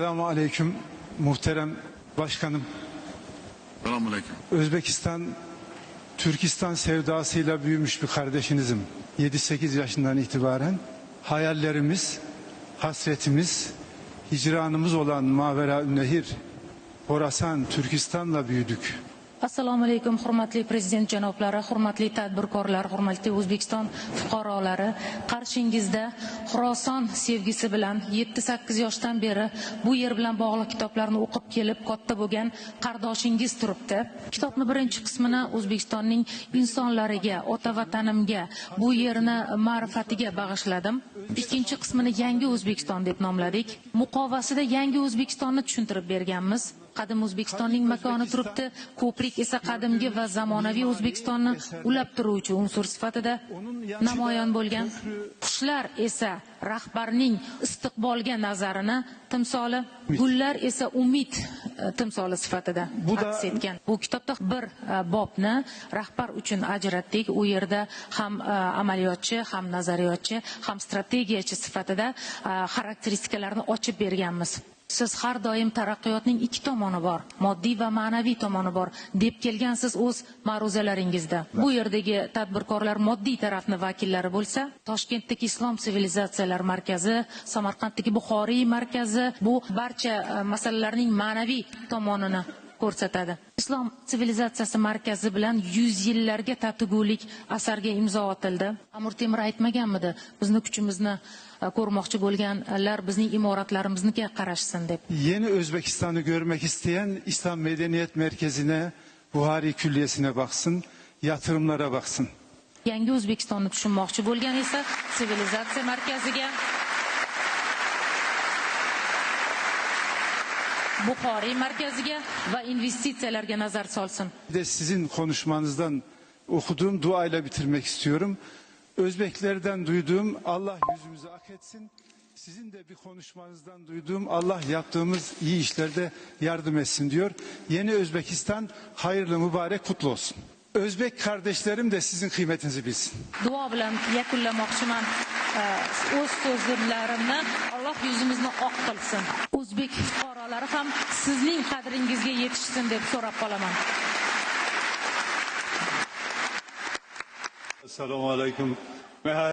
Selamun Aleyküm muhterem başkanım. Selamun Aleyküm. Özbekistan, Türkistan sevdasıyla büyümüş bir kardeşinizim. 7-8 yaşından itibaren hayallerimiz, hasretimiz, hicranımız olan Mavera-Nehir, Xorasan, Türkistan'la büyüdük. Assalomu alaykum, hurmatli prezident janoblari, hurmatli tadbirkorlar, hurmatli O'zbekiston fuqarolari. Qarshingizda Xorason sevgisi bilan 7-8 yoshdan beri bu yer bilan bog'liq kitoblarni o'qib kelib katta bo'lgan qardoshingiz turibdi. Kitobning birinchi qismini O'zbekistonning insonlariga, ota vatanimga, bu yerni ma'rifatiga bag'ishladim. Ikkinchi qismini Yangi O'zbekiston deb nomladik. Muqovasida Yangi O'zbekistonni tushuntirib berganmiz. Qadim O'zbekistonning makoni turibdi, ko'prik esa qadimgi va zamonaviy O'zbekistonni ulab turuvchi unsur sifatida namoyon bo'lgan. Qushlar esa rahbarning istiqbolga nazarini timsoli, gullar esa umid timsoli sifatida aks etgan. Bu kitobda bir bobni rahbar uchun ajratdik. U yerda ham amaliyotchi, ham nazariyotchi, ham strategiyachi sifatida xarakteristikalarni ochib berganmiz. Siz har doim taraqqiyotning ikki tomoni bor, moddiy va ma'naviy tomoni bor deb kelgansiz o'z ma'ruzalaringizda. Bu yerdagi tadbirkorlar moddiy tarafni vakillari bo'lsa, Toshkentdagi Islom sivilizatsiyalar markazi, Samarqanddagi Buxoriy markazi bu barcha masalalarning ma'naviy tomonini ko'rsatadi. Islom sivilizatsiyasi markazi bilan 100 yillarga tatigulik asarga imzo otildi. Amir Temur aytmaganmidi? Bizni kuchimizni ko'rmoqchi bo'lganlar bizning imoratlarimizga qarashsin deb. Yeni Özbekistan'ı görmek isteyen İslam Medeniyet Merkezi'ne, Buhari Külliyesi'ne baksın, yatırımlara baksın. Yangi O'zbekistonni tushunmoqchi bo'lgan esa sivilizatsiya markaziga, Buxoriy markaziga va investitsiyalarga nazar solsin. Bir de sizin konuşmanızdan okuduğum duayla bitirmek istiyorum. Özbeklerden duyduğum Allah yüzümüzü ak etsin. Sizin de bir konuşmanızdan duyduğum Allah yaptığımız iyi işlerde yardım etsin diyor. Yeni Özbekistan hayırlı mübarek kutlu olsun. Özbek kardeşlerim de sizin kıymetinizi bilsin. Duo bilan yakunlamoqchiman o'z so'zlarimni. Alloh yuzimizni oq qilsin. O'zbek fuqarolari ham sizning qadringizga yetishsin deb so'rab qolaman. Assalomu alaykum.